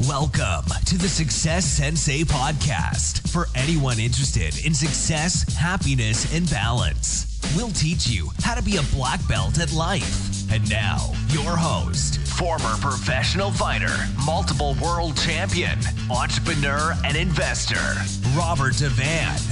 Welcome to the Success Sensei podcast for anyone interested in success, happiness, and balance. We'll teach you how to be a black belt at life. And now, your host, former professional fighter, multiple world champion, entrepreneur, and investor, Robert Devane.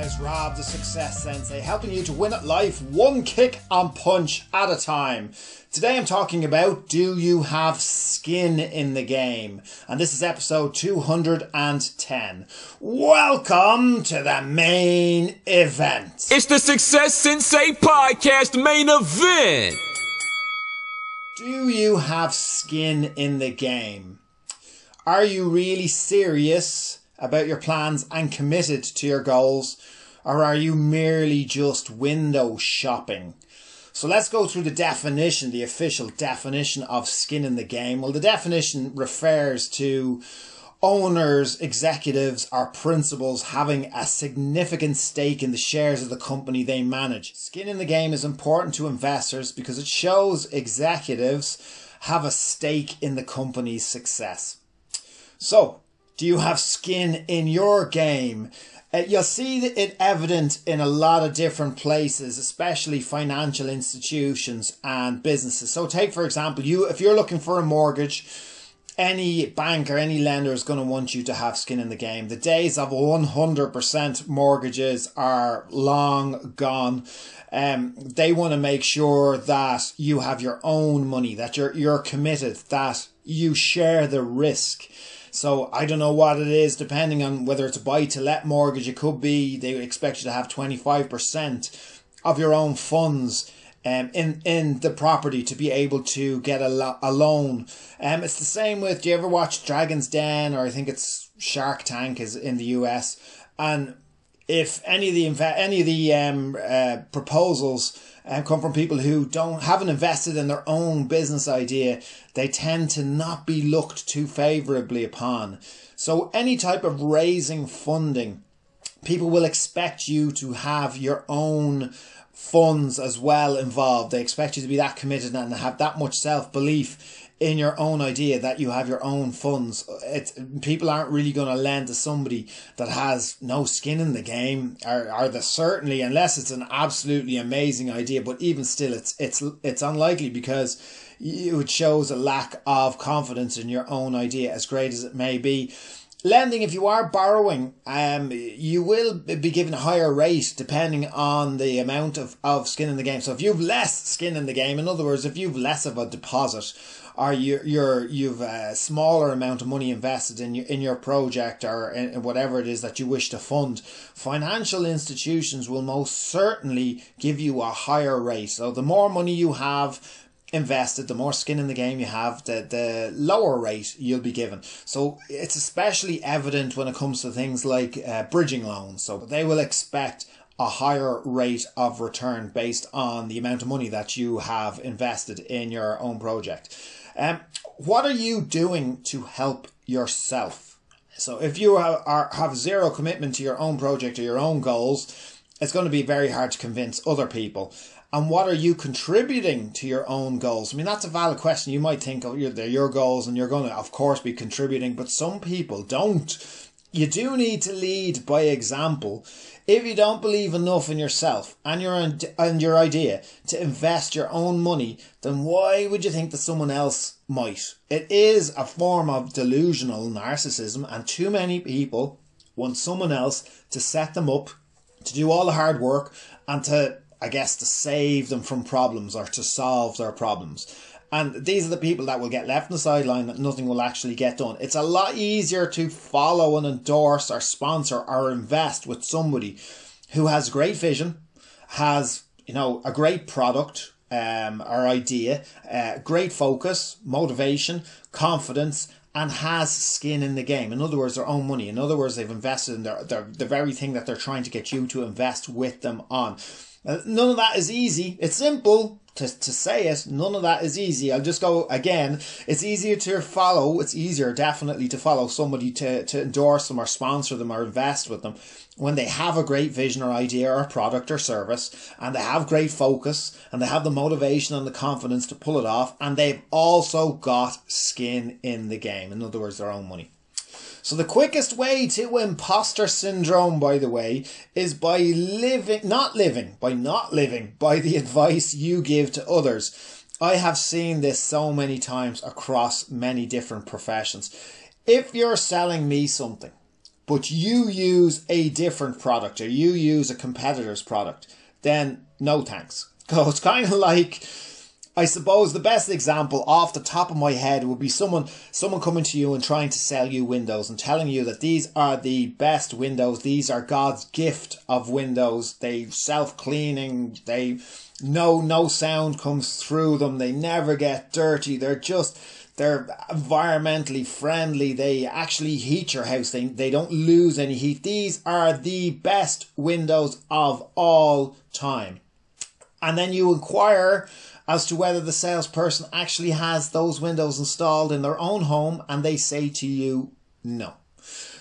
It's Rob, the Success Sensei, helping you to win at life one kick and punch at a time. Today I'm talking about, do you have skin in the game? And this is episode 210. Welcome to the main event. It's the Success Sensei podcast main event. Do you have skin in the game? Are you really serious about your plans and committed to your goals, or are you merely just window shopping? So let's go through the definition, the official definition of skin in the game. Well, the definition refers to owners, executives, or principals having a significant stake in the shares of the company they manage. Skin in the game is important to investors because it shows executives have a stake in the company's success. So, do you have skin in your game? You'll see it evident in a lot of different places, especially financial institutions and businesses. So take, for example, if you're looking for a mortgage, any bank or any lender is going to want you to have skin in the game. The days of 100% mortgages are long gone. They want to make sure that you have your own money, that you're committed, that you share the risk. So I don't know what it is, depending on whether it's a buy-to-let mortgage. It could be they expect you to have 25% of your own funds in the property to be able to get a loan. It's the same with, do you ever watch Dragon's Den, or I think it's Shark Tank is in the US? And if any of the proposals come from people who haven't invested in their own business idea, they tend to not be looked too favorably upon. So any type of raising funding, people will expect you to have your own funds as well involved. They expect you to be that committed and have that much self-belief in your own idea that you have your own funds. People aren't really going to lend to somebody that has no skin in the game, or they certainly, unless it's an absolutely amazing idea. But even still, it's unlikely, because it shows a lack of confidence in your own idea, as great as it may be. Lending, if you are borrowing, you will be given a higher rate depending on the amount of skin in the game. So if you've less skin in the game, in other words, if you've less of a deposit, or you've a smaller amount of money invested in your project, or in whatever it is that you wish to fund, financial institutions will most certainly give you a higher rate. So the more money you have invested, the more skin in the game you have, the lower rate you'll be given. So it's especially evident when it comes to things like bridging loans. So they will expect a higher rate of return based on the amount of money that you have invested in your own project. What are you doing to help yourself? So if you have zero commitment to your own project or your own goals, it's going to be very hard to convince other people. And what are you contributing to your own goals? I mean, that's a valid question. You might think, oh, they're your goals and you're going to, of course, be contributing, but some people don't. You do need to lead by example. If you don't believe enough in yourself and your idea to invest your own money, then why would you think that someone else might? It is a form of delusional narcissism, and too many people want someone else to set them up, to do all the hard work, and to save them from problems, or to solve their problems. And these are the people that will get left on the sideline, that nothing will actually get done. It's a lot easier to follow and endorse or sponsor or invest with somebody who has great vision, has, a great product or idea, great focus, motivation, confidence, and has skin in the game. In other words, their own money. In other words, they've invested in the very thing that they're trying to get you to invest with them on. None of that is easy. It's simple. to say it, none of that is easy. I'll just go again. It's easier to follow. It's easier definitely to follow somebody, to endorse them or sponsor them or invest with them when they have a great vision or idea or product or service, and they have great focus, and they have the motivation and the confidence to pull it off, and they've also got skin in the game. In other words, their own money. So the quickest way to imposter syndrome, by the way, is by not living by the advice you give to others. I have seen this so many times across many different professions. If you're selling me something, but you use a different product or you use a competitor's product, then no thanks. So it's kind of like, I suppose the best example off the top of my head would be someone coming to you and trying to sell you windows and telling you that these are the best windows. These are God's gift of windows. They self-cleaning. No sound comes through them. They never get dirty. They're environmentally friendly. They actually heat your house. They don't lose any heat. These are the best windows of all time. And then you inquire as to whether the salesperson actually has those windows installed in their own home, and they say to you, no.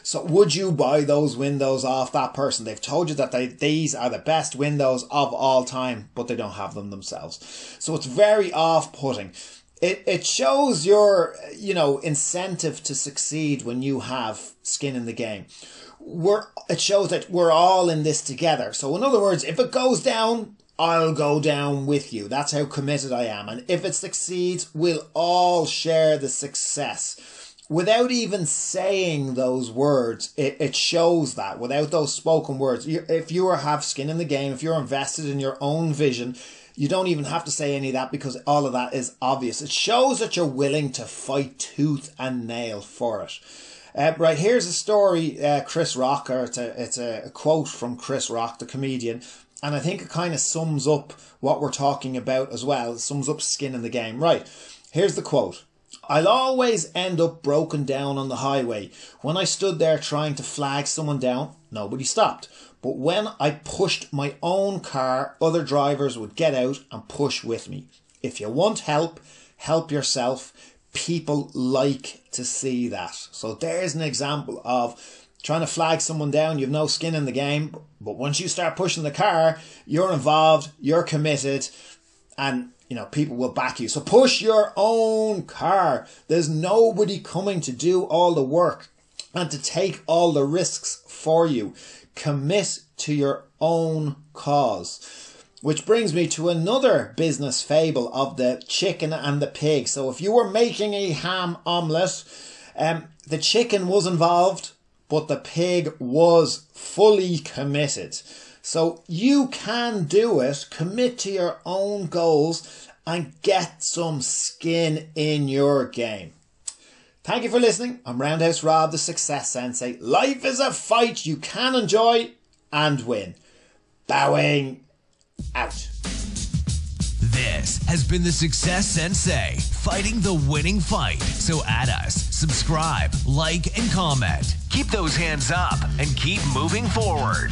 So would you buy those windows off that person? They've told you that these are the best windows of all time, but they don't have them themselves. So it's very off-putting. It shows your, incentive to succeed when you have skin in the game. It shows that we're all in this together. So in other words, if it goes down, I'll go down with you. That's how committed I am. And if it succeeds, we'll all share the success. Without even saying those words, it shows that. Without those spoken words, if you have skin in the game, if you're invested in your own vision, you don't even have to say any of that because all of that is obvious. It shows that you're willing to fight tooth and nail for it. Right, here's a story, Chris Rock, or it's a quote from Chris Rock, the comedian. And I think it kind of sums up what we're talking about as well. It sums up skin in the game. Right, here's the quote. I'll always end up broken down on the highway. When I stood there trying to flag someone down, nobody stopped. But when I pushed my own car, other drivers would get out and push with me. If you want help, help yourself. People like to see that. So there's an example of trying to flag someone down. You've no skin in the game, but once you start pushing the car, you're involved, you're committed, and people will back you. So push your own car. There's nobody coming to do all the work and to take all the risks for you. Commit to your own cause. Which brings me to another business fable of the chicken and the pig. So if you were making a ham omelette, the chicken was involved, but the pig was fully committed. So you can do it. Commit to your own goals and get some skin in your game. Thank you for listening. I'm Roundhouse Rob, the Success Sensei. Life is a fight you can enjoy and win. Bowing out. This has been the Success Sensei, fighting the winning fight. So add us, subscribe, like, and comment. Keep those hands up and keep moving forward.